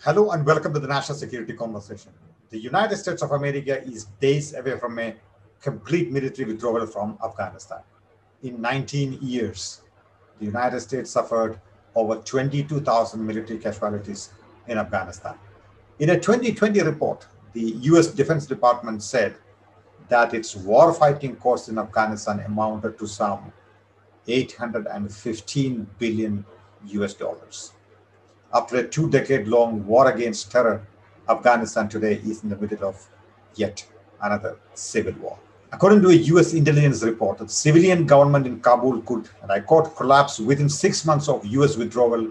Hello and welcome to the National Security Conversation. The United States of America is days away from a complete military withdrawal from Afghanistan. In 19 years, the United States suffered over 22,000 military casualties in Afghanistan. In a 2020 report, the US Defense Department said that its warfighting costs in Afghanistan amounted to some 815 billion US dollars. After a 2-decade-long war against terror, Afghanistan today is in the middle of yet another civil war. According to a US intelligence report, the civilian government in Kabul could, and I quote, collapse within 6 months of US withdrawal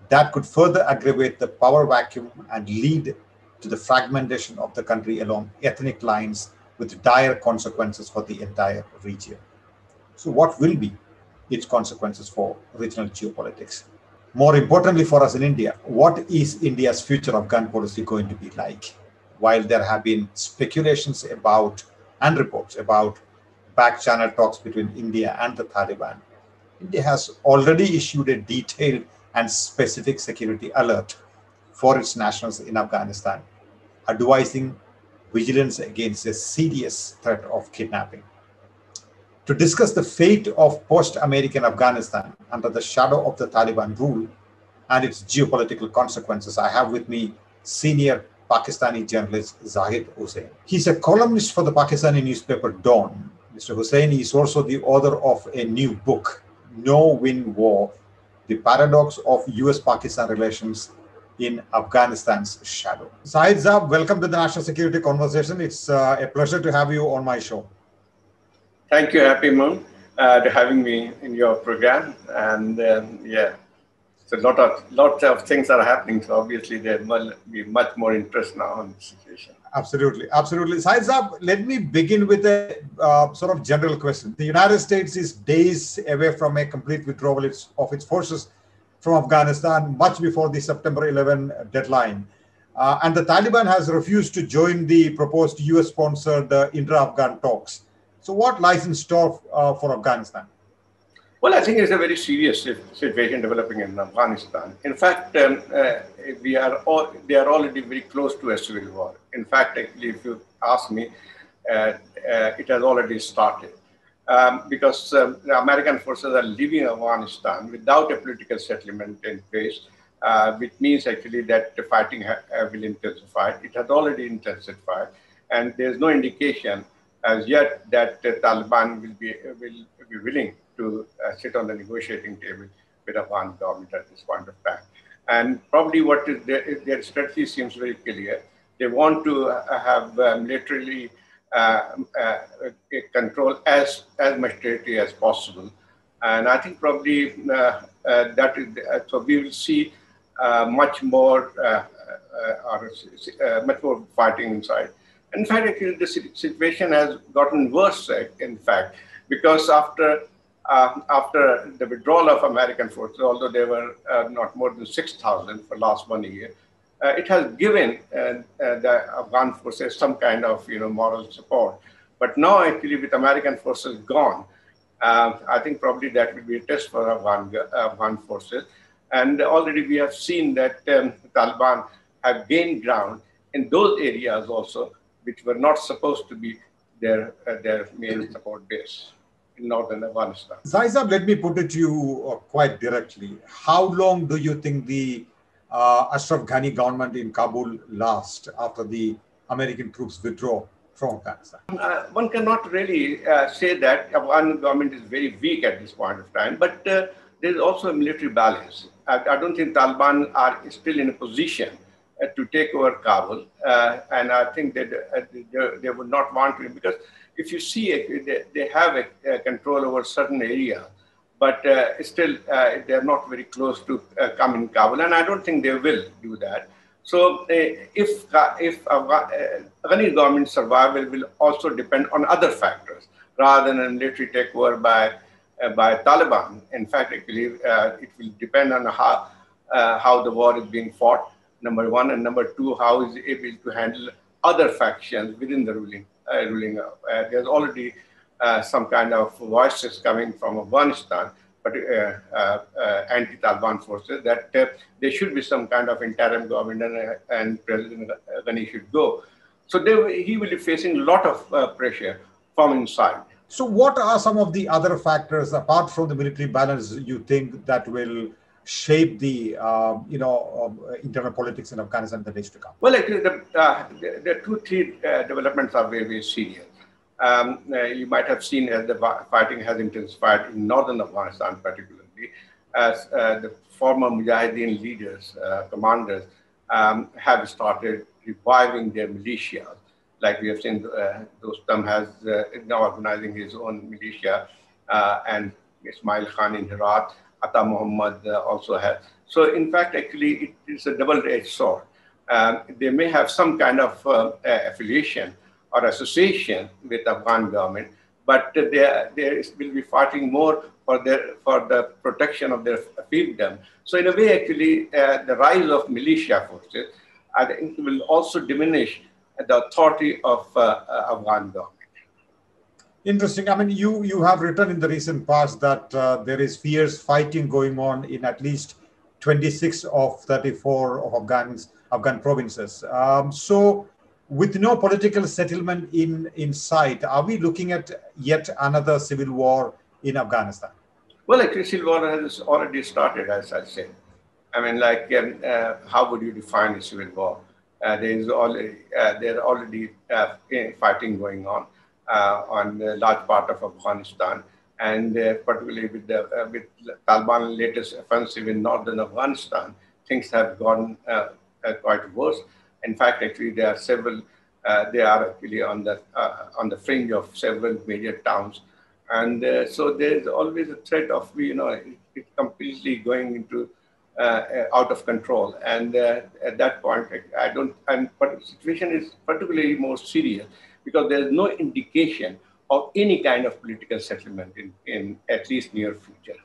that could further aggravate the power vacuum and lead to the fragmentation of the country along ethnic lines with dire consequences for the entire region. So what will be its consequences for regional geopolitics? More importantly for us in India, what is India's future Afghan policy going to be like? While there have been speculations about and reports about back-channel talks between India and the Taliban, India has already issued a detailed and specific security alert for its nationals in Afghanistan, advising vigilance against a serious threat of kidnapping. To discuss the fate of post-American Afghanistan under the shadow of the Taliban rule and its geopolitical consequences, I have with me senior Pakistani journalist Zahid Hussain. He's a columnist for the Pakistani newspaper Dawn. Mr. Hussain is also the author of a new book, No-Win War, The Paradox of US-Pakistan Relations in Afghanistan's Shadow. Zahid Zab, welcome to the National Security Conversation. It's a pleasure to have you on my show. Thank you, Happymon, to having me in your program. And so lots of things are happening. So obviously there will be much more interest now in the situation. Absolutely, absolutely. Zahid Zab, let me begin with a sort of general question. The United States is days away from a complete withdrawal of its forces from Afghanistan, much before the September 11 deadline. And the Taliban has refused to join the proposed US-sponsored intra-Afghan talks. So what lies in store for Afghanistan? Well, I think it's a very serious situation developing in Afghanistan. In fact, they are already very close to a civil war. In fact, actually, if you ask me, it has already started. Because the American forces are leaving Afghanistan without a political settlement in place, which means actually that the fighting will intensify. It has already intensified, and there's no indication as yet that the Taliban will be willing to sit on the negotiating table with the Afghan government at this point of time. And probably what is their strategy seems very clear. They want to have militarily control as much territory as possible. And I think probably that is, so we will see much more fighting inside. In fact, actually, the situation has gotten worse, in fact, because after the withdrawal of American forces, although there were not more than 6,000 for last 1 year, it has given the Afghan forces some kind of moral support. But now, actually, with American forces gone, I think probably that will be a test for Afghan forces. And already we have seen that Taliban have gained ground in those areas also, which were not supposed to be their main support base in northern Afghanistan. Zahid, let me put it to you quite directly. How long do you think the Ashraf Ghani government in Kabul last after the American troops withdraw from Afghanistan? One cannot really say that Afghan government is very weak at this point of time, but there is also a military balance. I don't think Taliban are still in a position to take over Kabul, and I think that they would not want to, because if you see it, they have a control over certain areas, but still they are not very close to coming Kabul, and I don't think they will do that. So if Ghani government survival will also depend on other factors rather than a military takeover by Taliban. In fact, actually, it will depend on how the war is being fought, number one, and number two, how is it able to handle other factions within the ruling. There's already some kind of voices coming from Afghanistan anti-Taliban forces, that there should be some kind of interim government and President Ghani should go. So he will be facing a lot of pressure from inside. So what are some of the other factors apart from the military balance you think that will shape the internal politics in Afghanistan in the days to come? Well, actually, the two, three developments are very, very serious. You might have seen as the fighting has intensified in northern Afghanistan, particularly, as the former Mujahideen leaders, commanders, have started reviving their militia. Like we have seen, Dostum has now organizing his own militia, and Ismail Khan in Herat, Atta Muhammad also has. So, in fact, actually, it is a double-edged sword. They may have some kind of affiliation or association with the Afghan government, but they will be fighting more for the protection of their fiefdom. So, in a way, actually, the rise of militia forces, I think, will also diminish the authority of Afghan government. Interesting. I mean, you have written in the recent past that there is fierce fighting going on in at least 26 of 34 of Afghan provinces. So, with no political settlement in sight, are we looking at yet another civil war in Afghanistan? Well, actually, civil war has already started, as I said. I mean, like, how would you define a civil war? There are already fighting going on a large part of Afghanistan, and particularly with Taliban latest offensive in northern Afghanistan, things have gone quite worse. In fact, actually, there are several. They are actually on the fringe of several major towns, and so there is always a threat of it completely going into out of control. And at that point, but the situation is particularly more serious because there is no indication of any kind of political settlement in at least near future.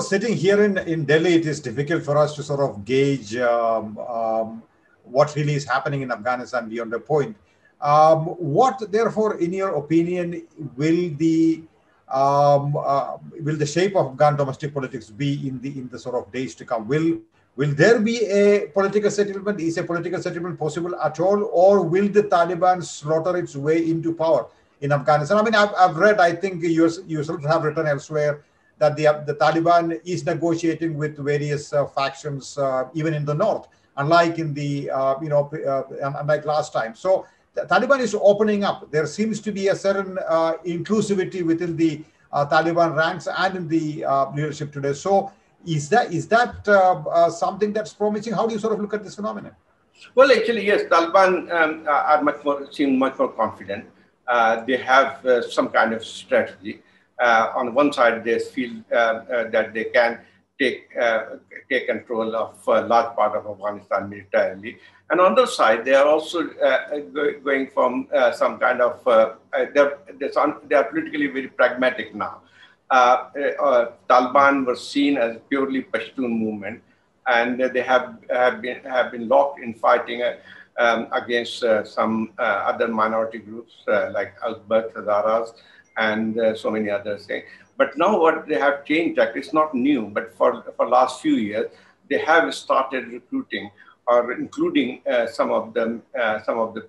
Sitting here in Delhi, it is difficult for us to sort of gauge what really is happening in Afghanistan beyond the point. What, therefore, in your opinion, will the shape of Afghan domestic politics be in the sort of days to come? Will there be a political settlement? Is a political settlement possible at all, or will the Taliban slaughter its way into power in Afghanistan? I mean, I've read. I think you yourself have written elsewhere that the Taliban is negotiating with various factions, even in the north, unlike in the unlike last time. So the Taliban is opening up. There seems to be a certain inclusivity within the Taliban ranks and in the leadership today. So is that something that's promising? How do you sort of look at this phenomenon? Well, actually, yes, Taliban seem much more confident. They have some kind of strategy. On one side, they feel that they can take control of a large part of Afghanistan militarily. And on the other side, they are also going from some kind of, they are politically very pragmatic now. Taliban was seen as purely Pashtun movement, and they have been locked in fighting against some other minority groups like Uzbek, Hazaras, and so many other things. But now what they have changed, that it's not new, but for last few years, they have started recruiting or including some of the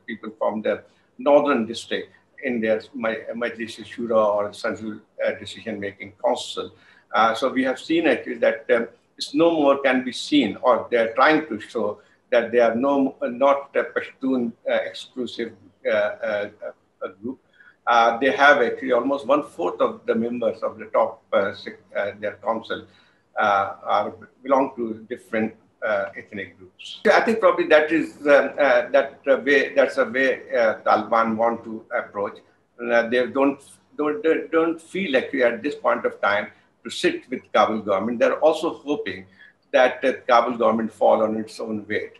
people from the northern district in their Majlis Shura or Central Decision-Making Council. So we have seen actually that it's no more can be seen, or they're trying to show that they are not a Pashtun exclusive group. They have actually almost 1/4 of the members of the top their council belong to different ethnic groups. I think probably that is that's a way Taliban want to approach. They don't feel actually at this point of time to sit with Kabul government. They're also hoping that the Kabul government fall on its own weight.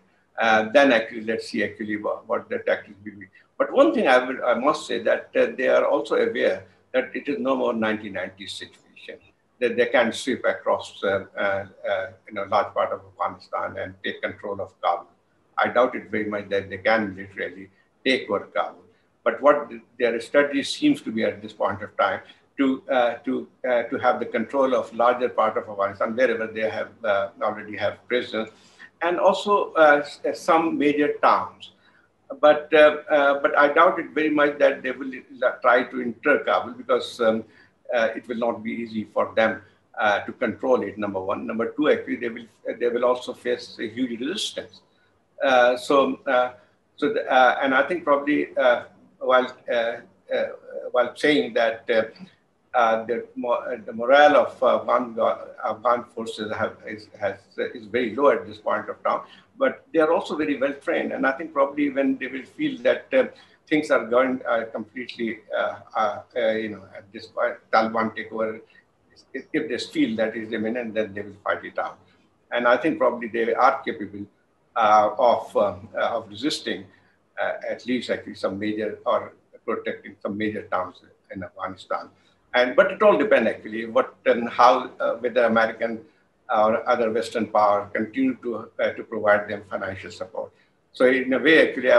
Then actually let's see actually what the tactics will be. But one thing I must say that they are also aware that it is no more 1990s situation, that they can sweep across large part of Afghanistan and take control of Kabul. I doubt it very much that they can literally take over Kabul. But what their strategy seems to be at this point of time, to have the control of larger part of Afghanistan wherever they have already have presence, and also some major towns. But I doubt it very much that they will try to enter Kabul, because it will not be easy for them to control it. Number one. Number two, actually, they will also face a huge resistance. And I think probably while saying that the morale of Afghan forces is very low at this point of time, but they are also very well trained. And I think probably when they will feel that things are going completely, at this point, Taliban takeover, if they feel that is imminent, then they will fight it out. And I think probably they are capable of resisting at least actually some major, or protecting some major towns in Afghanistan. But it all depends actually what and how whether American or other Western power continue to provide them financial support. So in a way, actually,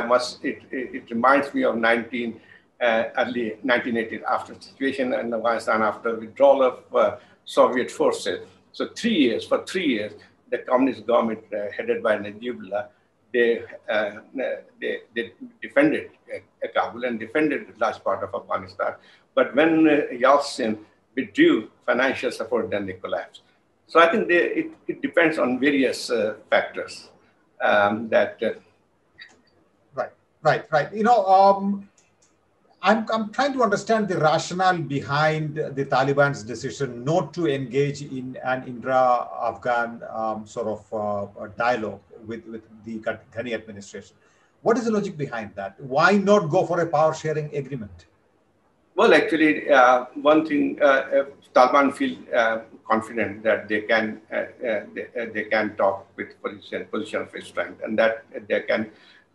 it reminds me of early 1980, after the situation in Afghanistan, after withdrawal of Soviet forces. So for 3 years, the communist government headed by Najibullah, they defended Kabul and defended a large part of Afghanistan. But when Yeltsin withdrew financial support, then they collapsed. So I think it depends on various factors Right. I'm trying to understand the rationale behind the Taliban's decision not to engage in an intra-Afghan dialogue with the Ghani administration. What is the logic behind that? Why not go for a power sharing agreement? Well, actually, one thing, Taliban feel confident that they can talk with position of strength, and that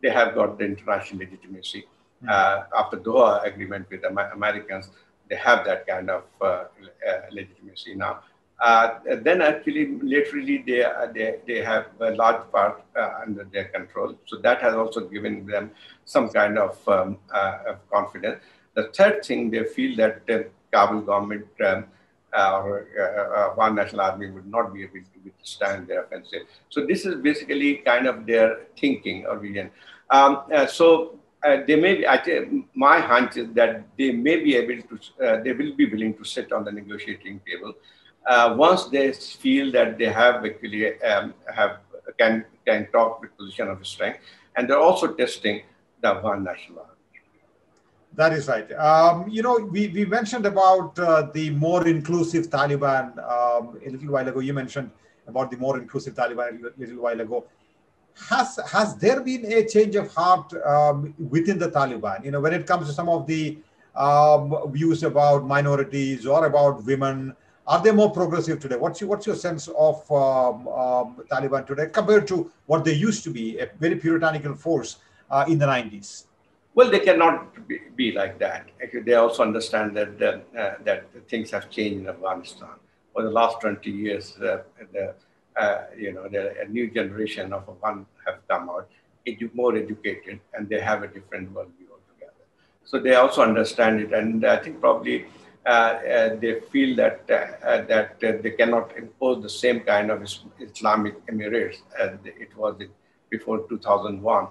they have got the international legitimacy. After Doha agreement with Americans, they have that kind of legitimacy now. Then actually, laterally, they have a large part under their control. So that has also given them some kind of confidence. The third thing, they feel that the Kabul government or Afghan National Army would not be able to withstand their offensive. So this is basically kind of their thinking or vision. They may be, my hunch is that they may be able to, they will be willing to sit on the negotiating table once they feel that they have actually can talk with position of strength, and they're also testing the Afghan National Army. That is right. We mentioned about the more inclusive Taliban a little while ago. You mentioned about the more inclusive Taliban a little while ago. Has there been a change of heart within the Taliban? When it comes to some of the views about minorities or about women, are they more progressive today? What's your sense of Taliban today compared to what they used to be, a very puritanical force in the 90s? Well, they cannot be like that. Actually, they also understand that that things have changed in Afghanistan. For the last 20 years, a new generation of Afghan have come out, more educated, and they have a different worldview altogether. So they also understand it, and I think probably they feel that they cannot impose the same kind of Islamic emirates as it was before 2001.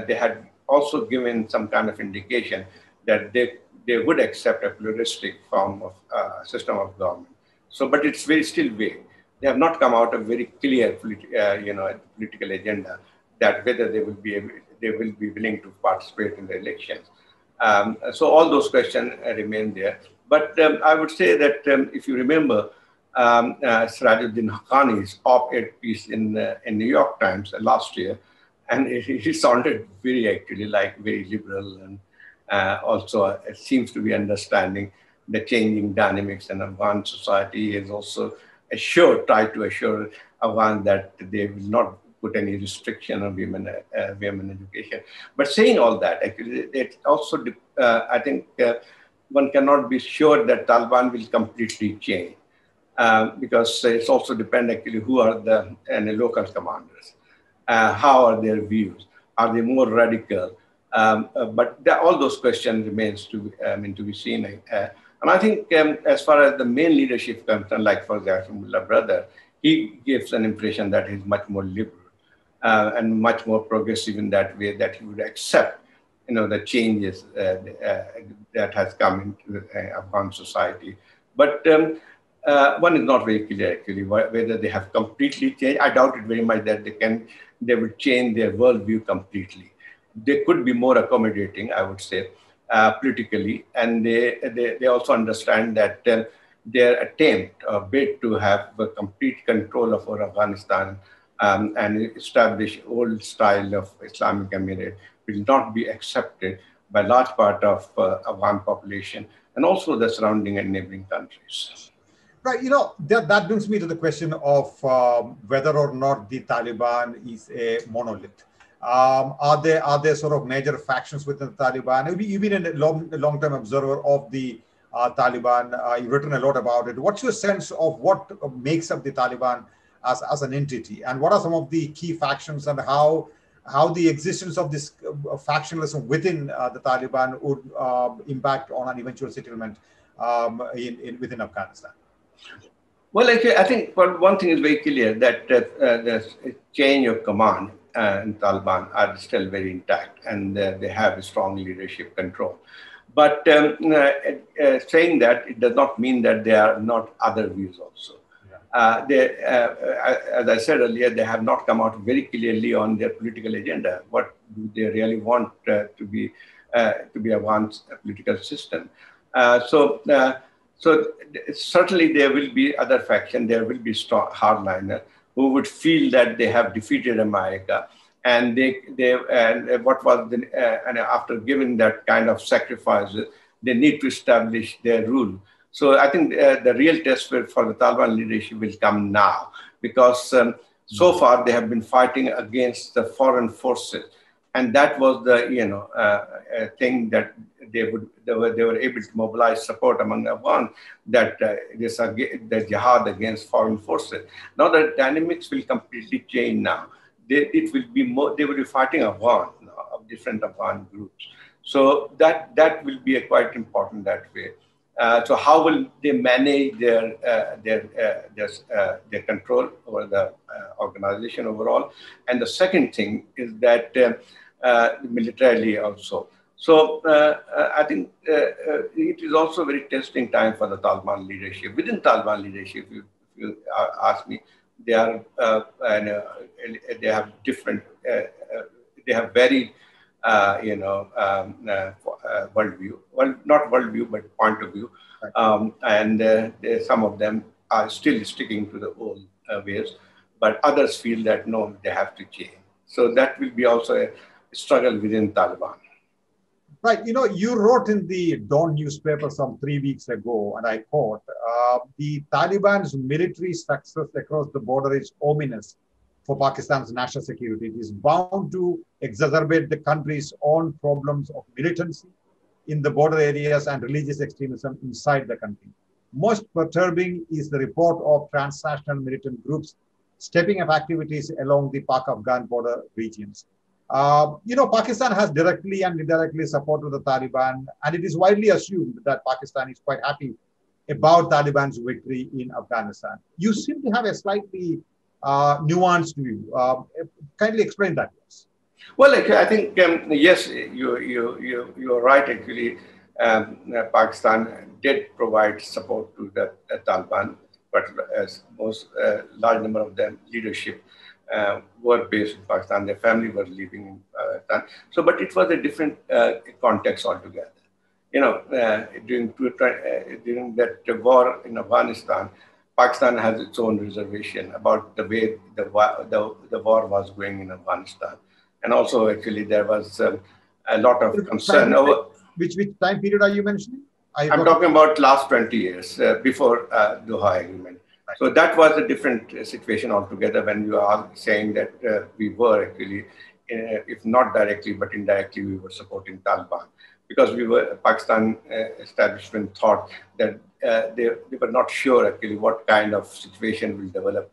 They had also given some kind of indication that they would accept a pluralistic form of system of government. So, but it's still vague. They have not come out a very clear political agenda that whether they will be willing to participate in the elections. So all those questions remain there. But I would say that if you remember Sirajuddin Haqqani's op-ed piece in New York Times last year, and he sounded very liberal, and also seems to be understanding the changing dynamics in Afghan society. He has also tried to assure Afghan that they will not put any restriction on women education. But saying all that, actually, it also, I think one cannot be sure that Taliban will completely change because it's also depend actually who are the local commanders. How are their views? Are they more radical All those questions remains to be seen. And I think as far as the main leadership concerned, like for example, Mullah Brother, he gives an impression that he's much more liberal and much more progressive in that way, that he would accept, the changes that has come into the Afghan society. But one is not very clear actually whether they have completely changed. I doubt it very much that they will change their worldview completely. They could be more accommodating, I would say, politically, and they also understand that their attempt or bid to have a complete control over Afghanistan and establish old style of Islamic Emirate will not be accepted by large part of Afghan population and also the surrounding and neighboring countries. Right, that brings me to the question of whether or not the Taliban is a monolith. Are there sort of major factions within the Taliban? You've been a long-term observer of the Taliban. You've written a lot about it. What's your sense of what makes up the Taliban as an entity, and what are some of the key factions, and how the existence of this factionalism within the Taliban would impact on an eventual settlement within Afghanistan? Well, actually, I think one thing is very clear, that the change of command in Taliban are still very intact, and they have a strong leadership control. But saying that, it does not mean that there are not other views also. As I said earlier, they have not come out very clearly on their political agenda. What do they really want to be Afghan's political system? So certainly there will be other factions. There will be strong hardliners who would feel that they have defeated America, and and after giving that kind of sacrifices, they need to establish their rule. So I think the real test for the Taliban leadership will come now, because so far they have been fighting against the foreign forces, and that was the thing that they were able to mobilize support among the Afghan, that the jihad against foreign forces. Now the dynamics will completely change now. They will be fighting Afghan of different Afghan groups. So that will be quite important that way. So how will they manage their control over the organization overall? And the second thing is that militarily also. So I think it is also a very testing time for the Taliban leadership. Within Taliban leadership, if you ask me, they have different, they have very worldview. Well, not worldview, but point of view. And some of them are still sticking to the old ways, but others feel that no, they have to change. So that will be also a struggle within Taliban. Right. You wrote in the Dawn newspaper some 3 weeks ago, and I quote, the Taliban's military success across the border is ominous for Pakistan's national security. It is bound to exacerbate the country's own problems of militancy in the border areas and religious extremism inside the country. Most perturbing is the report of transnational militant groups stepping up activities along the Pak-Afghan border regions. Pakistan has directly and indirectly supported the Taliban, and it is widely assumed that Pakistan is quite happy about Taliban's victory in Afghanistan. You seem to have a slightly nuanced view. Kindly explain that to us. Well, I think yes, you're right. Actually, Pakistan did provide support to the Taliban, but as most large number of them leadership were based in Pakistan, their family were living in Pakistan. So, but it was a different context altogether. During that war in Afghanistan, Pakistan has its own reservation about the way the war was going in Afghanistan. And also, actually, there was a lot of concern over... Which time period are you mentioning? I'm talking about last 20 years, before Doha Agreement. So that was a different situation altogether, when you are saying that we were actually, if not directly, but indirectly, we were supporting Taliban. Because Pakistan establishment thought that they were not sure actually what kind of situation will develop.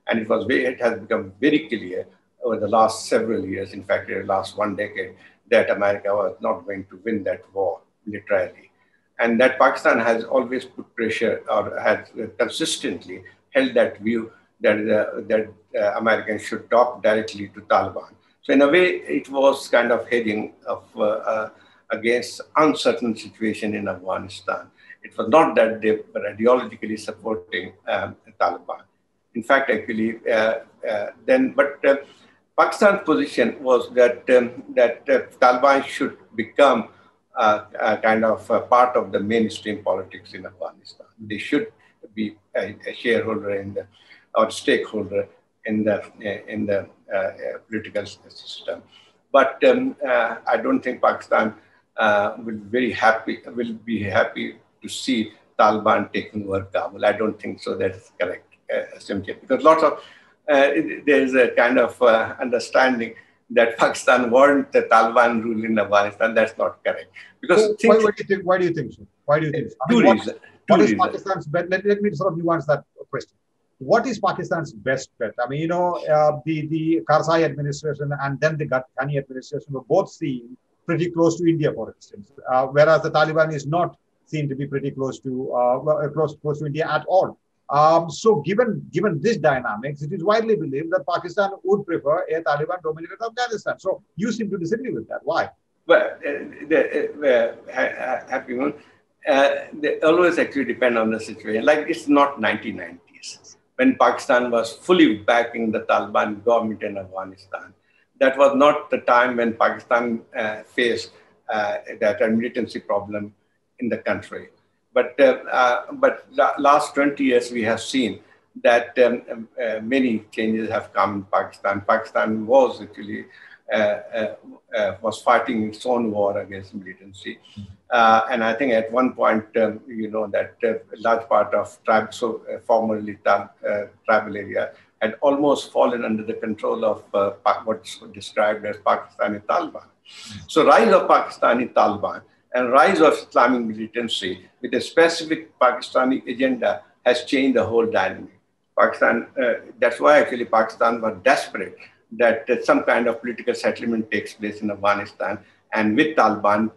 And it has become very clear over the last several years, in fact, the last one decade, that America was not going to win that war militarily. And that Pakistan has always put pressure or has consistently held that view that, Americans should talk directly to Taliban. So in a way, it was kind of hedging of, against uncertain situation in Afghanistan. It was not that they were ideologically supporting Taliban. In fact, actually, Pakistan's position was that Taliban should become kind of a part of the mainstream politics in Afghanistan. They should be a shareholder in the or stakeholder in the political system. But I don't think Pakistan will be happy to see Taliban taking over Kabul. I don't think so. That's correct, simply because lots of there is a kind of understanding that Pakistan want the Taliban rule in Afghanistan. That's not correct. Because so why do you think so? Why do you think so? I mean, what is Pakistan's bet? Let me sort of nuance that question. What is Pakistan's best bet? I mean, the Karzai administration and then the Ghani administration were both seen pretty close to India, for instance, whereas the Taliban is not seen to be pretty close to close to India at all. So given this dynamics, it is widely believed that Pakistan would prefer a Taliban-dominated Afghanistan. So you seem to disagree with that. Why? Well, Happymon, they always actually depend on the situation. Like it's not 1990s when Pakistan was fully backing the Taliban government in Afghanistan. That was not the time when Pakistan faced that militancy problem in the country. But last 20 years, we have seen that many changes have come in Pakistan. Pakistan was actually was fighting its own war against militancy. And I think at one point, that a large part of formerly tribal area had almost fallen under the control of what's described as Pakistani Taliban. So rise of Pakistani Taliban and rise of Islamic militancy with a specific Pakistani agenda has changed the whole dynamic. Pakistan, that's why actually Pakistan was desperate that some kind of political settlement takes place in Afghanistan and with Taliban,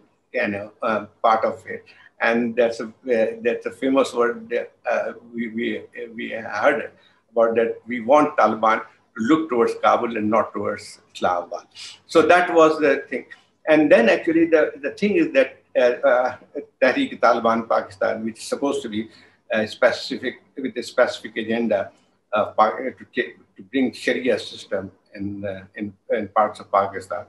part of it. And that's a famous word that, we heard about that we want Taliban to look towards Kabul and not towards Islamabad. So that was the thing. And then actually the thing is that Tehreek-e-Taliban Pakistan, which is supposed to be specific with a specific agenda to bring Sharia system in parts of Pakistan.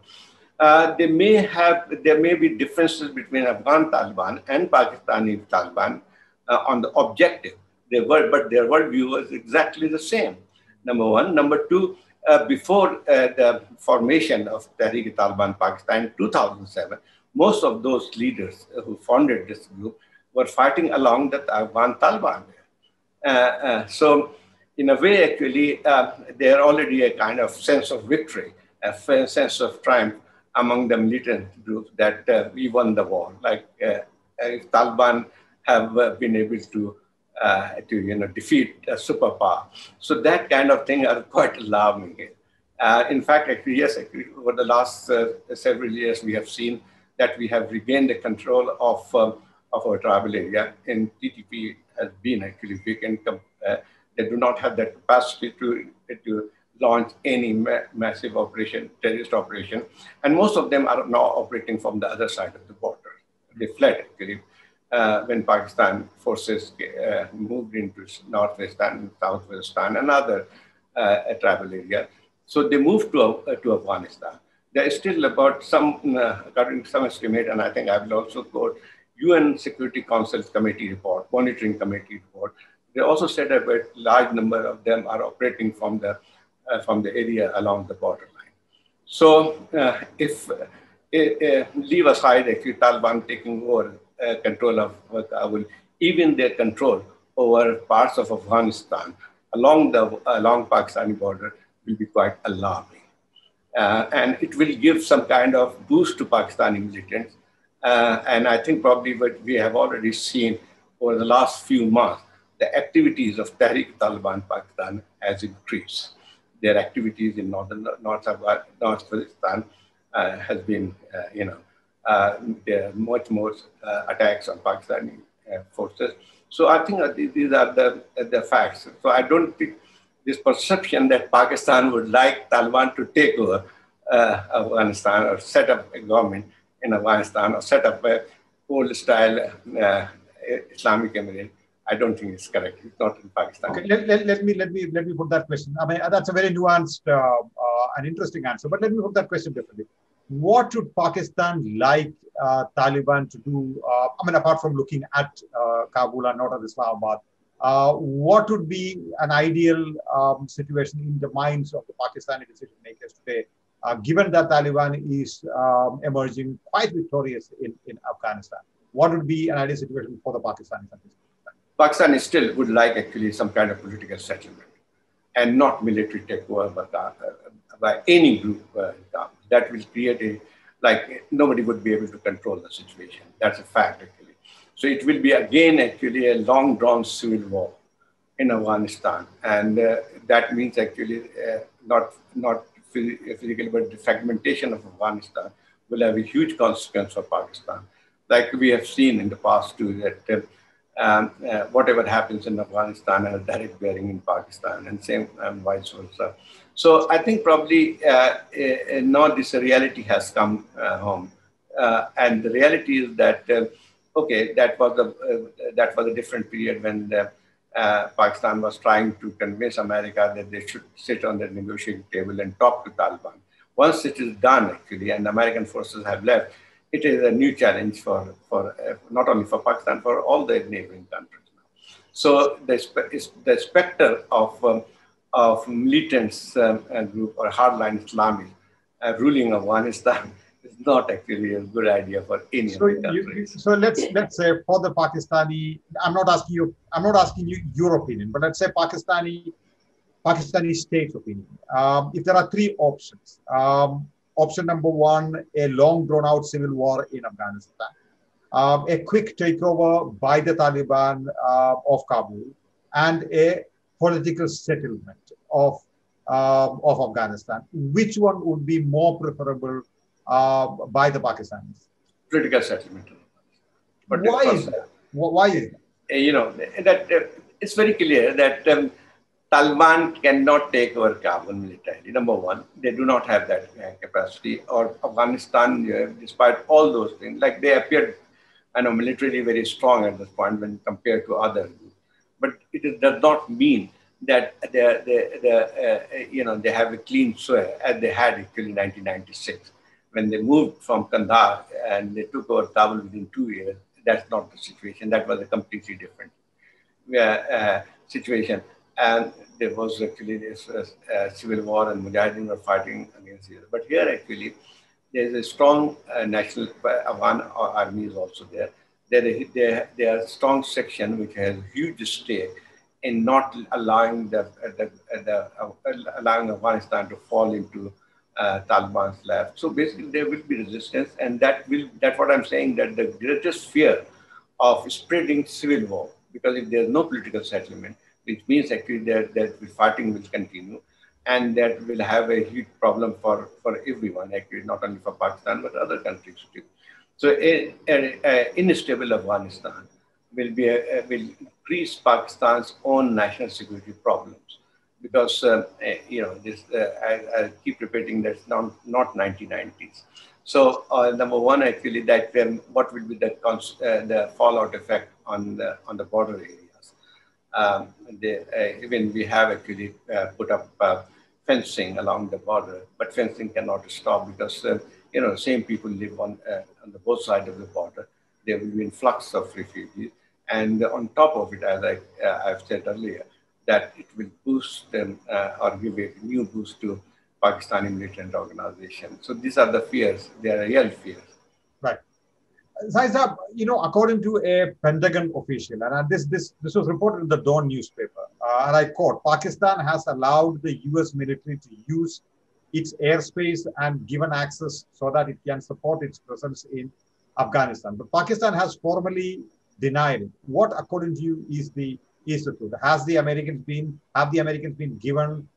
There may be differences between Afghan Taliban and Pakistani Taliban on the objective. But their worldview was exactly the same. Number one. Number two, before the formation of Tehreek-e-Taliban Pakistan in 2007, most of those leaders who founded this group were fighting along the Afghan Taliban. So in a way, actually, there already a kind of sense of victory, a sense of triumph among the militant groups that we won the war. Like if Taliban have been able to defeat a superpower. So that kind of thing are quite alarming. In fact, actually, yes, actually, over the last several years, we have seen that we have regained the control of our tribal area, and TTP has been actually weakened. They do not have that capacity to launch any massive operation, terrorist operation, and most of them are now operating from the other side of the border. They fled actually when Pakistan forces moved into Northwestern, Southwestern, and other tribal area. So they moved to Afghanistan. There is still about according to some estimate, and I think I will also quote UN Security Council Committee report, monitoring committee report. They also said that a large number of them are operating from the area along the borderline. So if leave aside actually Taliban taking over control of Kabul, even their control over parts of Afghanistan along Pakistani border will be quite alarming. And it will give some kind of boost to Pakistani militants. And I think probably what we have already seen over the last few months, the activities of Tehreek-e-Taliban Pakistan has increased. their activities in North Afghanistan has been, there are much more attacks on Pakistani forces. So I think these are the facts. So I don't think this perception that Pakistan would like Taliban to take over Afghanistan or set up a government in Afghanistan or set up a old-style Islamic emirate, I don't think it's correct. It's not in Pakistan. Okay, let me put that question. I mean, that's a very nuanced and interesting answer. But let me put that question differently. What would Pakistan like Taliban to do? I mean, apart from looking at Kabul and not at Islamabad, what would be an ideal situation in the minds of the Pakistani decision makers today, given that Taliban is emerging quite victorious in Afghanistan? What would be an ideal situation for the Pakistanis at this time? Pakistan still would like actually some kind of political settlement and not military takeover by any group. That will create nobody would be able to control the situation. That's a fact actually. So it will be again actually a long drawn civil war in Afghanistan. And that means actually not physically, but the fragmentation of Afghanistan will have a huge consequence for Pakistan. Like we have seen in the past too, that whatever happens in Afghanistan has direct bearing in Pakistan and same vice versa. So I think probably now this reality has come home. And the reality is that, okay, that was a different period when Pakistan was trying to convince America that they should sit on the negotiating table and talk to Taliban. Once it is done, actually, and American forces have left, it is a new challenge for not only for Pakistan, for all the neighboring countries now. So the specter of militants group or hardline Islamic ruling Afghanistan is not actually a good idea for any of the countries. So let's say for the Pakistani, I'm not asking you your opinion, but let's say Pakistani state's opinion. If there are three options, option number one, a long drawn out civil war in Afghanistan, a quick takeover by the Taliban of Kabul, and a political settlement of Afghanistan. Which one would be more preferable by the Pakistanis? Political settlement. But why is that? Why is that? That it's very clear that Taliban cannot take over Kabul militarily. Number one, they do not have that capacity. Or Afghanistan, despite all those things, like they appeared, militarily very strong at this point when compared to others. But it does not mean that they have a clean soil as they had actually in 1996 when they moved from Kandahar and they took over Kabul within 2 years. That's not the situation. That was a completely different situation. And there was actually this civil war and Mujahideen were fighting against each other. But here actually, there's a strong national Afghan army is also there. There are a strong section which has huge stake in not allowing allowing Afghanistan to fall into Taliban's lap. So basically, there will be resistance, and that's what I'm saying. That the greatest fear of spreading civil war, because if there's no political settlement, which means actually that the fighting will continue, and that will have a huge problem for everyone, actually, not only for Pakistan, but other countries too. So unstable Afghanistan will increase Pakistan's own national security problems, because I keep repeating that it's not 1990s. So number one, actually, that what will be the fallout effect on the border areas? Even we have actually put up fencing along the border, but fencing cannot stop because same people live on the both sides of the border. There will be influx of refugees, and on top of it, as I've said earlier, that it will boost them or give a new boost to Pakistani militant organization. So these are the fears. They are real fears. Right. Zahid, according to a Pentagon official, and this was reported in the Dawn newspaper, and I quote, Pakistan has allowed the US military to use its airspace and given access so that it can support its presence in Afghanistan. But Pakistan has formally denied it. What, according to you, is the truth? Have the Americans been given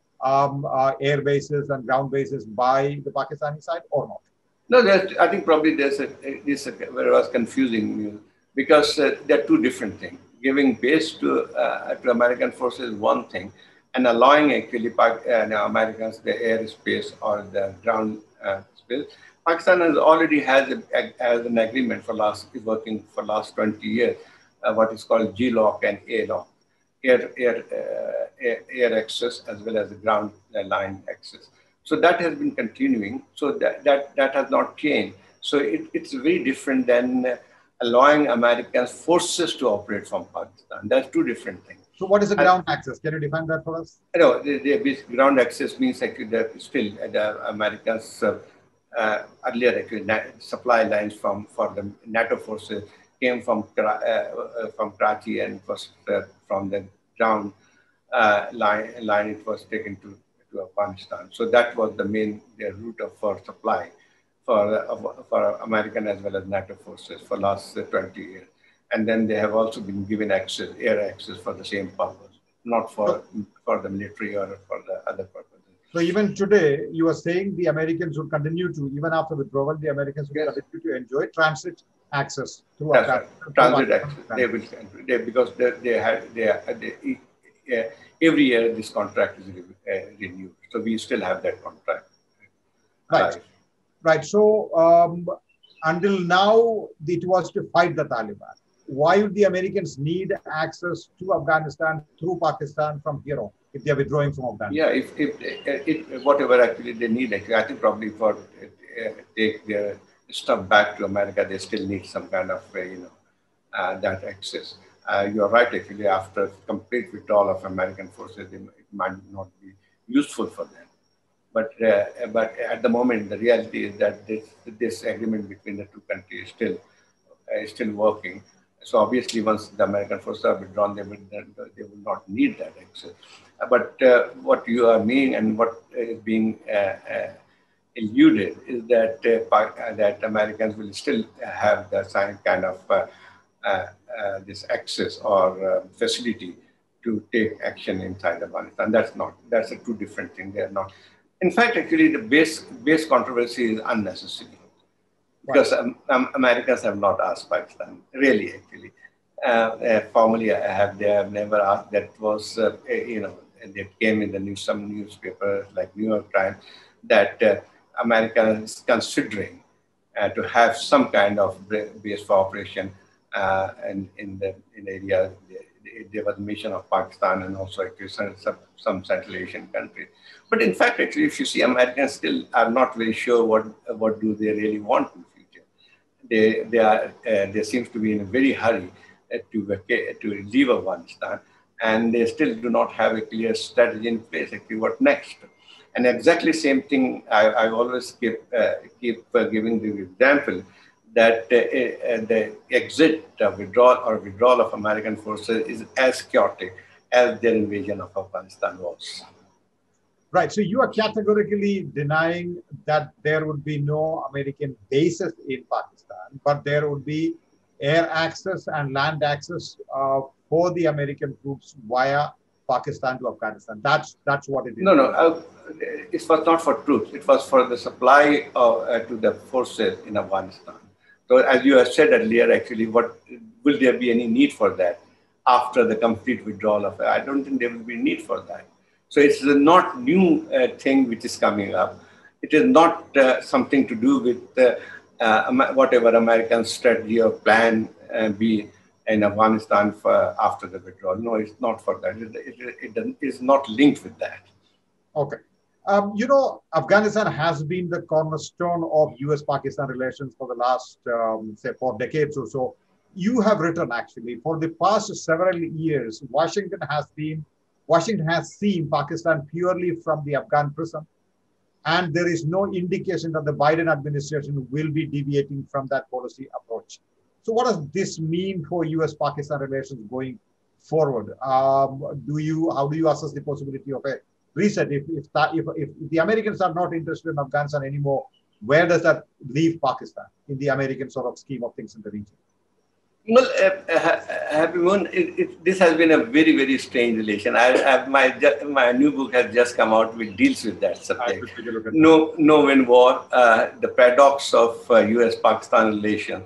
air bases and ground bases by the Pakistani side or not? No, I think probably this where it was confusing because they're two different things. Giving base to American forces is one thing, and allowing actually Americans the airspace or the ground space. Pakistan has already has an agreement is working for last 20 years, what is called G-lock and A-lock, air access as well as the ground line access. So that has been continuing. So that has not changed. So it's very different than allowing American forces to operate from Pakistan. That's two different things. So what is the ground access? Can you define that for us? No, the ground access means actually that still the Americans earlier actually supply lines for the NATO forces came from Karachi and was from the ground line it was taken to Afghanistan. So that was the main route for supply for American as well as NATO forces for last 20 years. And then they have also been given air access for the same purpose, not for the military or for the other purposes. So even today, you are saying the Americans would continue to, even after withdrawal, the Americans would continue to enjoy transit access through Afghanistan. Transit access. They will because every year this contract is renewed. So we still have that contract. Right. Right. So until now, it was to fight the Taliban. Why would the Americans need access to Afghanistan through Pakistan from here on, if they are withdrawing from Afghanistan? Yeah, if whatever actually they need, actually, I think probably for take their stuff back to America, they still need some kind of that access. You are right, actually, after complete withdrawal of American forces, it might not be useful for them. But at the moment, the reality is that this agreement between the two countries is still working. So obviously, once the American forces are withdrawn, they will not need that access. But what you are meaning and what is being eluded is that that Americans will still have the same kind of this access or facility to take action inside Afghanistan. That's a two different thing. They are not. In fact, actually, the base controversy is unnecessary because Americans have not asked Pakistan, really, actually. Formally, they have never asked. That was, they came in some newspaper like New York Times that America is considering to have some kind of base for operation in the area. There was a mission of Pakistan and also actually some Central Asian countries. But in fact, actually, if you see, Americans still are not very sure what do they really want in the future. They seems to be in a very hurry to leave Afghanistan, and they still do not have a clear strategy in place. Actually, what next? And exactly same thing. I always keep giving the example that the exit withdrawal of American forces is as chaotic as their invasion of Afghanistan was. Right. So you are categorically denying that there would be no American bases in Pakistan, but there would be air access and land access for the American troops via Pakistan to Afghanistan. That's what it is. No. It was not for troops. It was for the supply to the forces in Afghanistan. So as you have said earlier, actually, will there be any need for that after the complete withdrawal of? I don't think there will be need for that. So it's not new thing which is coming up. It is not something to do with whatever American strategy or plan be in Afghanistan after the withdrawal. No, it's not for that. It is not linked with that. Okay. Afghanistan has been the cornerstone of US-Pakistan relations for the last, say, 4 decades or so. You have written, actually, for the past several years, Washington has seen Pakistan purely from the Afghan prism, and there is no indication that the Biden administration will be deviating from that policy approach. So what does this mean for US-Pakistan relations going forward? How do you assess the possibility of a reset? If the Americans are not interested in Afghanistan anymore, where does that leave Pakistan in the American sort of scheme of things in the region? Well, Happy Moon, this has been a very, very strange relation. My new book has just come out, which deals with that I subject. should take a look at that. No win war, the paradox of U.S.-Pakistan relation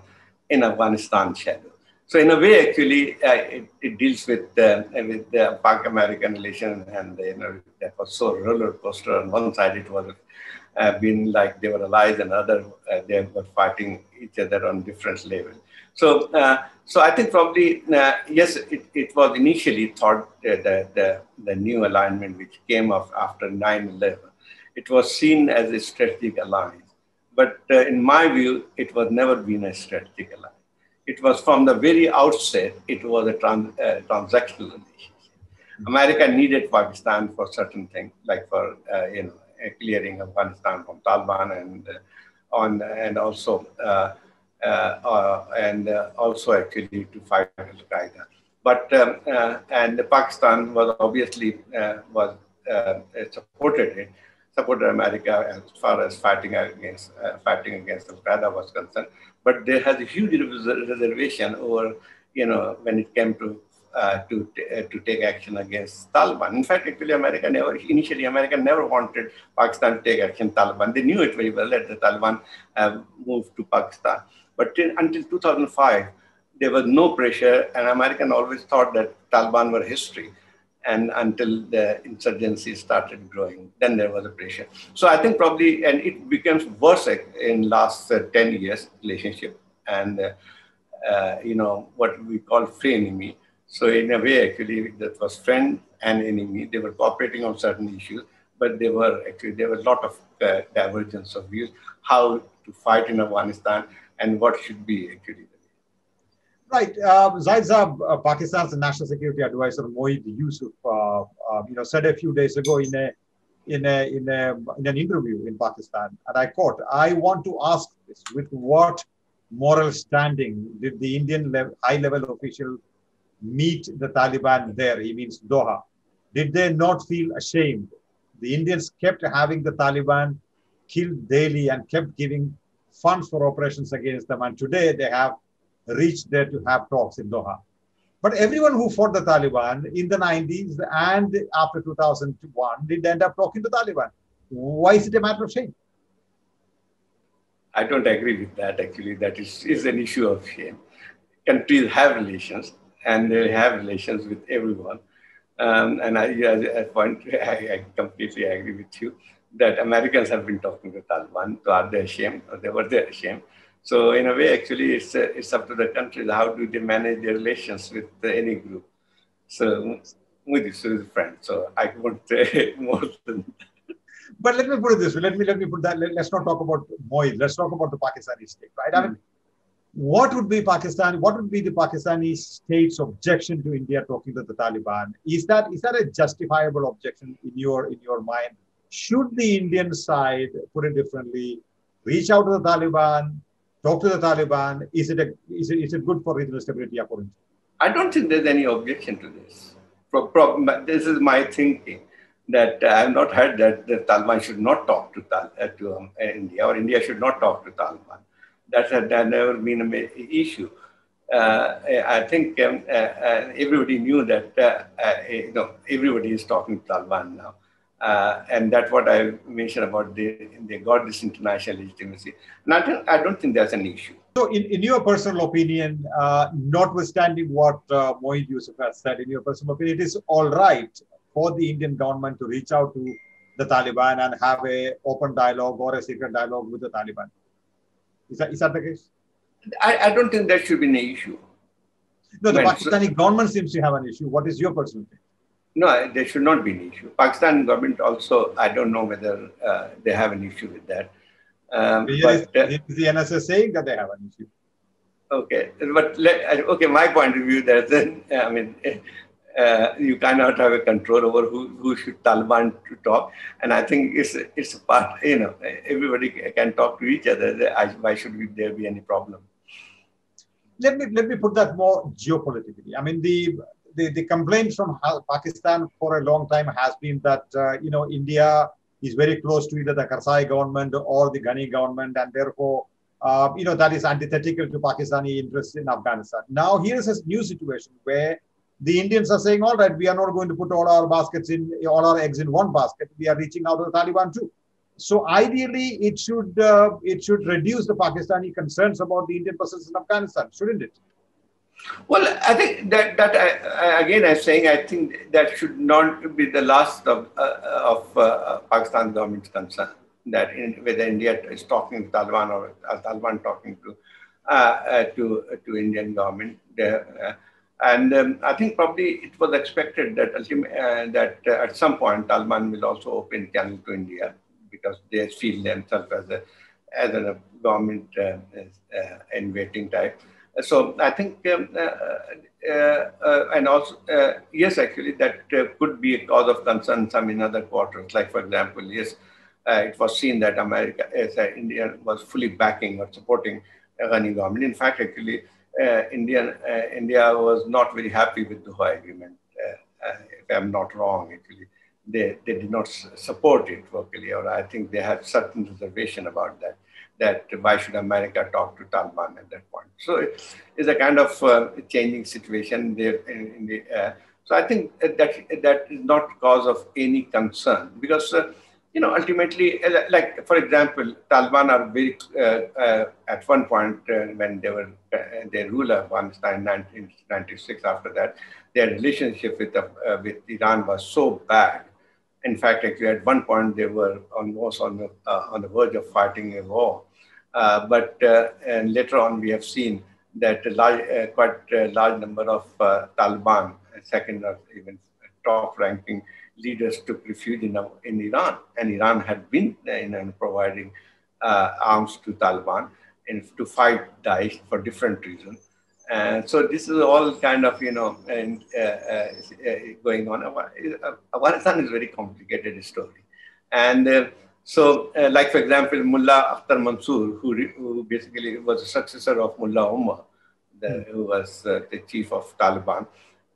in Afghanistan shadow. So in a way, actually, it deals with the Pak-American relation, and that was so roller coaster. On one side, it was been like they were allies, and other they were fighting each other on different levels. So I think probably yes, it was initially thought the new alignment which came up after 9/11, it was seen as a strategic alliance. But in my view, it was never been a strategic alliance. It was from the very outset, it was a transactional relationship. America needed Pakistan for certain things, like for clearing Afghanistan from Taliban and also also actually to fight Al Qaeda. But and Pakistan was obviously was supported America as far as fighting against Al Qaeda was concerned. But there has a huge reservation over when it came to take action against Taliban. In fact, actually, America never wanted Pakistan to take action Taliban. They knew it very well that the Taliban moved to Pakistan. But until 2005, there was no pressure, and American always thought that Taliban were history. And until the insurgency started growing, then there was a pressure. So I think probably, and it becomes worse in last 10 years relationship, and what we call frenemy. So in a way, actually, that was friend and enemy. They were cooperating on certain issues, but there were a lot of divergence of views how to fight in Afghanistan and what should be actually. Right. Zahid Saab, Pakistan's National Security Advisor Moeed Yusuf, said a few days ago in an interview in Pakistan, and I quote, "I want to ask this: with what moral standing did the Indian high-level official meet the Taliban there?" He means Doha. Did they not feel ashamed? The Indians kept having the Taliban killed daily and kept giving funds for operations against them, and today they have reached there to have talks in Doha. But everyone who fought the Taliban in the 90s and after 2001 did end up talking to Taliban. Why is it a matter of shame? I don't agree with that. Actually, that is an issue of shame. Countries have relations, and they have relations with everyone. And I completely agree with you that Americans have been talking to Taliban. So are they ashamed? Or they were ashamed. So in a way, actually, it's up to the countries. How do they manage their relations with any group? So with this is a friend. So I won't say more than. But let me put it this way. Let me put that. Let's not talk about Moeed. Let's talk about the Pakistani state, right? I mean, what would be the Pakistani state's objection to India talking to the Taliban? Is that a justifiable objection in your mind? Should the Indian side, put it differently, reach out to the Taliban, talk to the Taliban? Is it good for regional stability according to you? I don't think there's any objection to this. This is my thinking, that I have not heard that the Taliban should not talk to India, or India should not talk to Taliban. That had never been an issue. I think everybody knew that everybody is talking to Taliban now. And that's what I mentioned about they got this international legitimacy. And I don't think that's an issue. So in your personal opinion, notwithstanding what Moeed Yusuf has said, in your personal opinion, it is all right for the Indian government to reach out to the Taliban and have an open dialogue or a secret dialogue with the Taliban. Is that the case? I don't think that should be an issue. No, the Pakistani government seems to have an issue. What is your personal opinion? No, there should not be an issue. Pakistan government also, I don't know whether they have an issue with that. Is the NSS saying that they have an issue? Okay, but my point of view, you cannot have a control over who should Taliban to talk, and I think it's a part. Everybody can talk to each other. Why should there be any problem? Let me put that more geopolitically. I mean, the complaint from Pakistan for a long time has been that India is very close to either the Karzai government or the Ghani government, and therefore that is antithetical to Pakistani interests in Afghanistan. Now, here's a new situation where the Indians are saying, all right, we are not going to put all our eggs in one basket. We are reaching out to the Taliban too. So ideally, it should reduce the Pakistani concerns about the Indian presence in Afghanistan, shouldn't it? Well, I think again, I'm saying I think that should not be the last of Pakistan government's concern. That whether India is talking to Taliban or Taliban talking to Indian government, I think probably it was expected that at some point Taliban will also open channel to India because they feel themselves as a government in waiting type. So I think, and also, yes, actually, that could be a cause of concern some in other quarters. Like, for example, yes, it was seen that India was fully backing or supporting Afghani government. In fact, actually, India was not very happy with the Doha agreement. If I'm not wrong, actually, they did not support it vocally, or I think they had certain reservation about that. That why should America talk to Taliban at that point? So it's a kind of changing situation there. So I think that is not cause of any concern because ultimately, like for example, Taliban are very at one point when they ruled Afghanistan in 1996. After that, their relationship with Iran was so bad. In fact, actually, at one point they were almost on the verge of fighting a war. And later on, we have seen that quite a large number of Taliban, second or even top-ranking leaders, took refuge in Iran, and Iran had been providing arms to Taliban and to fight Daesh for different reasons. So this is all kind of going on. Afghanistan is a very complicated story, and. Like for example, Mullah Akhtar Mansoor, who basically was a successor of Mullah Omar, who was the chief of Taliban,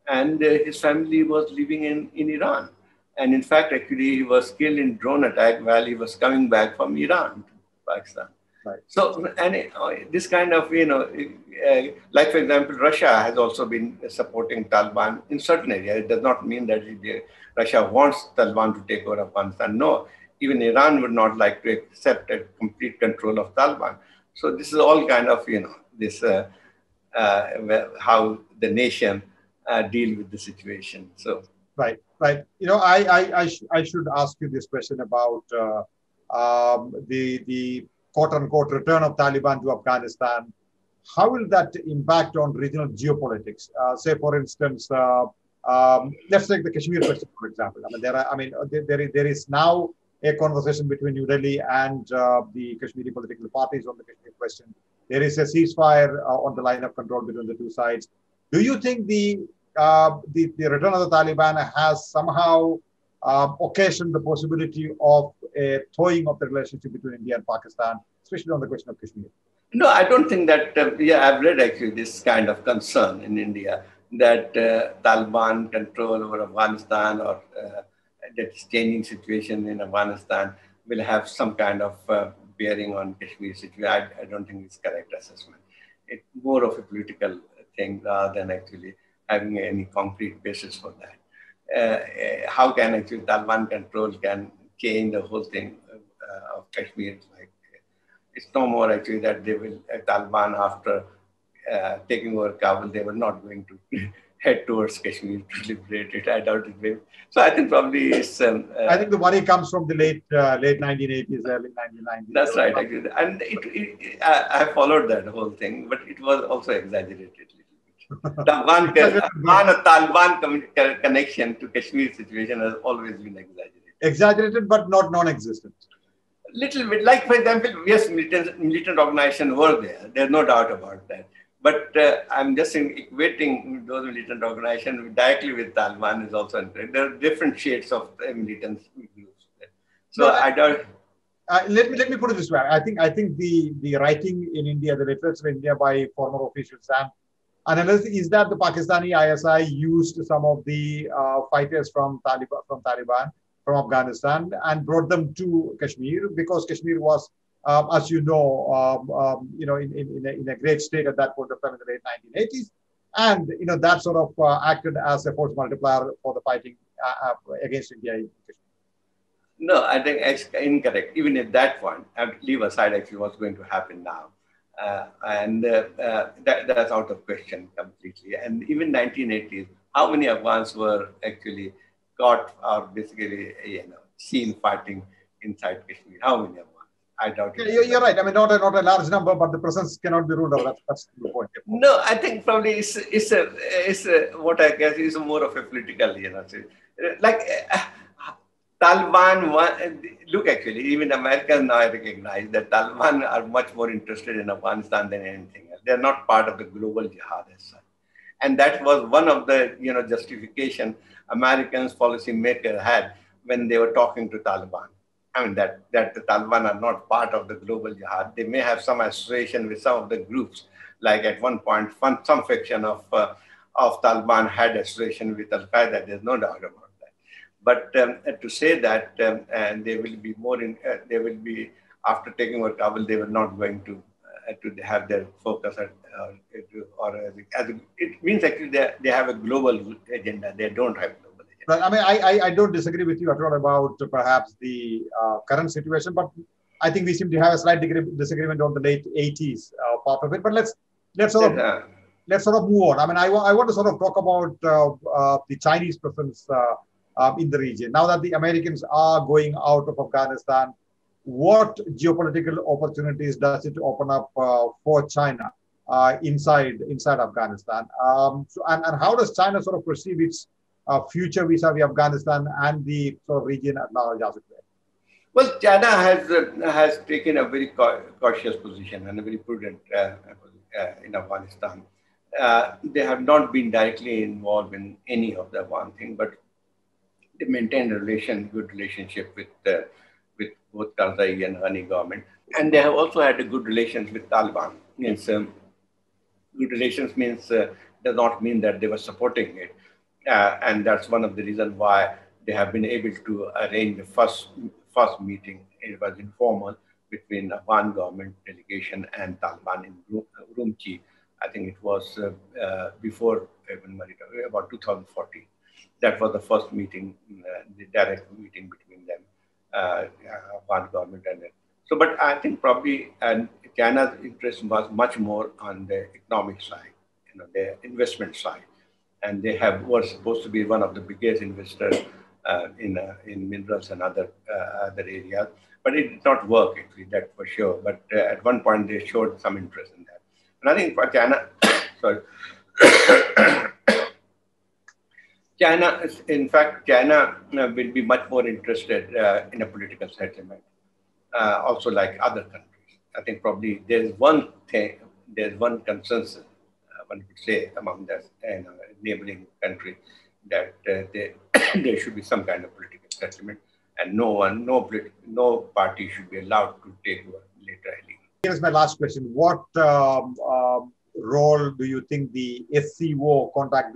and his family was living in Iran. And in fact, actually, he was killed in drone attack while he was coming back from Iran to Pakistan. Right. So, and this kind of, like for example, Russia has also been supporting Taliban in certain areas. It does not mean that Russia wants Taliban to take over Afghanistan. No. Even Iran would not like to accept a complete control of Taliban. So this is all kind of, this how the nation deal with the situation. So right. I should ask you this question about the quote unquote return of Taliban to Afghanistan. How will that impact on regional geopolitics? Say, for instance, let's take the Kashmir question, for example. There is now a conversation between New Delhi and the Kashmiri political parties on the Kashmir question. There is a ceasefire on the line of control between the two sides. Do you think the return of the Taliban has somehow occasioned the possibility of a thawing of the relationship between India and Pakistan, especially on the question of Kashmir? No, I don't think that. I've read actually this kind of concern in India that Taliban control over Afghanistan or that changing situation in Afghanistan will have some kind of bearing on Kashmir situation. I don't think it's correct assessment. It's more of a political thing rather than actually having any concrete basis for that. How can actually Taliban control can change the whole thing of Kashmir? It's no more actually that they will, Taliban after taking over Kabul, they were not going to head towards Kashmir to liberate it. I doubt it will. So I think probably it's... I think the worry comes from the late 1980s, early 1990s. That's right, actually. And I followed that whole thing, but it was also exaggerated a little bit. The Afghan-Taliban connection to Kashmir situation has always been exaggerated. Exaggerated, but not non-existent. Little bit. Like, for example, yes, militant organizations were there. There's no doubt about that. But I'm just equating those militant organizations directly with Taliban is also interesting. There are different shades of militant groups. So I don't. Let me put it this way. I think the writing in India, the literature in India by former officials and analysts is that the Pakistani ISI used some of the fighters from Taliban from Afghanistan and brought them to Kashmir because Kashmir was as in a great state at that point of time in the late 1980s. And, that sort of acted as a force multiplier for the fighting against India. No, I think it's incorrect. Even at that point, I have to leave aside actually what's going to happen now. That's out of question completely. And even 1980s, how many Afghans were actually caught or basically, seen fighting inside Kashmir? How many Afghans? I doubt it. You're right. I mean, not a large number, but the presence cannot be ruled out. That's the point. No, I think probably it's what I guess is more of a political, like Taliban. Look, actually, even Americans now recognize that Taliban are much more interested in Afghanistan than anything else. They're not part of the global jihad as such, and that was one of the justification Americans policymakers had when they were talking to Taliban. I mean, that the Taliban are not part of the global jihad. They may have some association with some of the groups. Like at one point, some faction of Taliban had association with Al Qaeda. There's no doubt about that. But to say that and they will be they will be after taking over Kabul, they were not going to have their focus it means actually they have a global agenda. They don't have. Right. I mean, I don't disagree with you at all about perhaps the current situation, but I think we seem to have a slight disagreement on the late 80s part of it. But let's sort of move on. I mean, I want to sort of talk about the Chinese presence in the region. Now that the Americans are going out of Afghanistan, what geopolitical opportunities does it open up for China inside Afghanistan? And how does China sort of perceive its future vis-a-vis Afghanistan and the sort of region at large as it were? Well, China has taken a very cautious position and a very prudent in Afghanistan. They have not been directly involved in any of the Afghan thing, but they maintain a good relationship with both Karzai and Ghani government, and they have also had a good relations with Taliban. Means good relations does not mean that they were supporting it. And that's one of the reasons why they have been able to arrange the first meeting. It was informal between Afghan government delegation and Taliban in Urumqi. I think it was before about 2014. That was the first meeting, the direct meeting between them, Afghan government and it. So, but I think probably China's interest was much more on the economic side, the investment side. And they were supposed to be one of the biggest investors in minerals and other areas. But it did not work, actually, that for sure. But at one point, they showed some interest in that. And I think for China, China will be much more interested in a political settlement, also like other countries. I think probably there's one consensus, one could say, among the neighboring country that there should be some kind of political settlement, and no party should be allowed to take over militarily. Here's my last question: what role do you think the SCO contact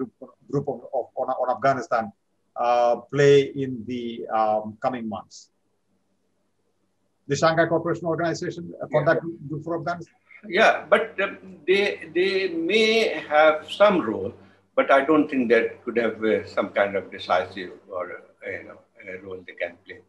group on Afghanistan play in the coming months? The Shanghai Cooperation Organization, a contact group for Afghanistan? Yeah, but they may have some role, but I don't think that could have some kind of decisive or a role they can play.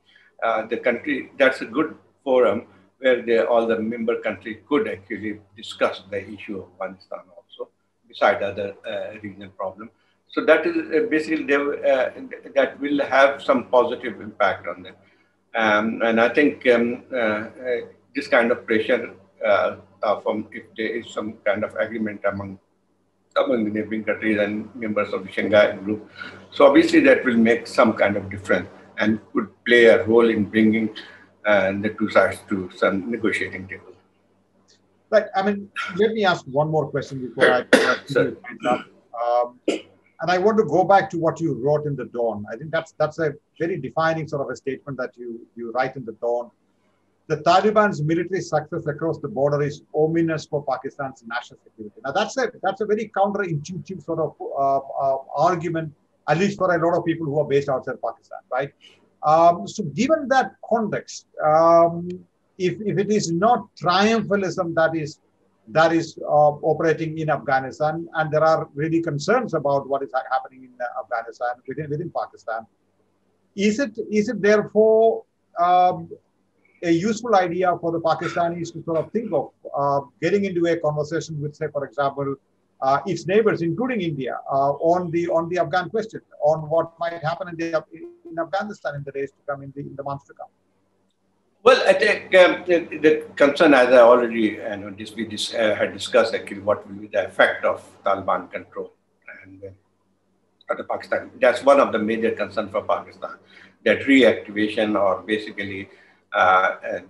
The country, that's a good forum where all the member countries could actually discuss the issue of Afghanistan also, beside other regional problems. So that is basically that will have some positive impact on them. And I think this kind of pressure if there is some kind of agreement among the neighboring countries and members of the Shanghai group. So obviously that will make some kind of difference and could play a role in bringing the two sides to some negotiating table. Right. I mean, let me ask one more question before I and I want to go back to what you wrote in the Dawn. I think that's a very defining sort of a statement that you write in the Dawn. The Taliban's military success across the border is ominous for Pakistan's national security. Now, that's a very counterintuitive sort of argument, at least for a lot of people who are based outside Pakistan, right? So given that context, if it is not triumphalism that is operating in Afghanistan, and there are really concerns about what is happening in Afghanistan within Pakistan, is it therefore a useful idea for the Pakistanis to sort of think of getting into a conversation with, say, for example, its neighbors, including India, on the Afghan question, on what might happen in Afghanistan in the days to come, in the months to come? Well, I think the concern, as I already had discussed, actually, what will be the effect of Taliban control and the Pakistan. That's one of the major concerns for Pakistan, that reactivation, or basically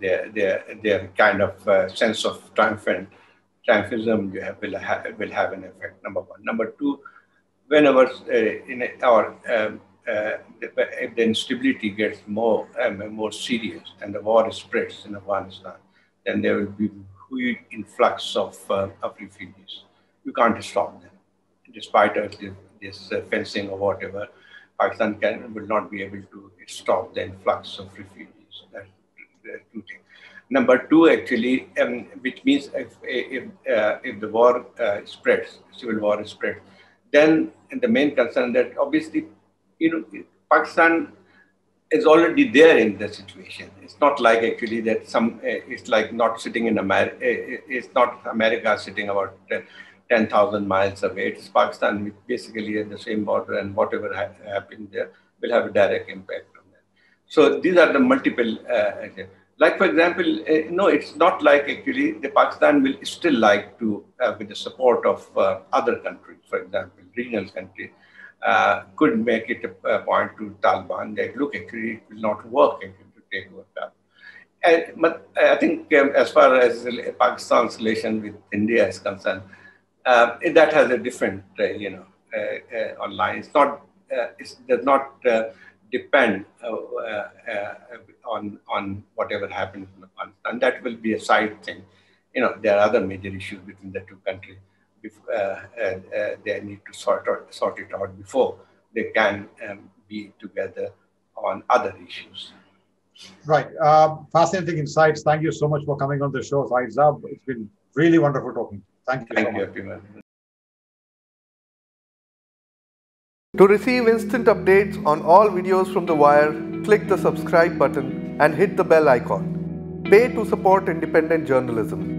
their kind of sense of triumphism will have an effect. Number one. Number two, whenever if the instability gets more serious and the war spreads in Afghanistan, then there will be huge influx of refugees. You can't stop them, despite this fencing or whatever. Pakistan will not be able to stop the influx of refugees. That's two things. Number two, actually, which means if the war spreads, civil war spreads, then the main concern that obviously, Pakistan is already there in the situation. It's not like actually that it's like not sitting in America. It's not America sitting about 10,000 miles away. It's Pakistan basically at the same border, and whatever happened there will have a direct impact on that. So these are the multiple. Like, for example, no, it's not like actually the Pakistan will still like to, with the support of other countries, for example, regional countries, could make it a point to Taliban that, look, actually, it will not work actually, to take over Taliban. But I think as far as Pakistan's relation with India is concerned, that has a different, online. It's not, it does not depend on whatever happens in Afghanistan. That will be a side thing. There are other major issues between the two countries. They need to sort it out before they can be together on other issues. Right. Fascinating insights. Thank you so much for coming on the show, Zahid. It's been really wonderful talking. Thank you so much. Happymon. To receive instant updates on all videos from The Wire, click the subscribe button and hit the bell icon. Pay to support independent journalism.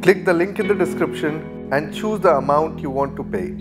Click the link in the description and choose the amount you want to pay.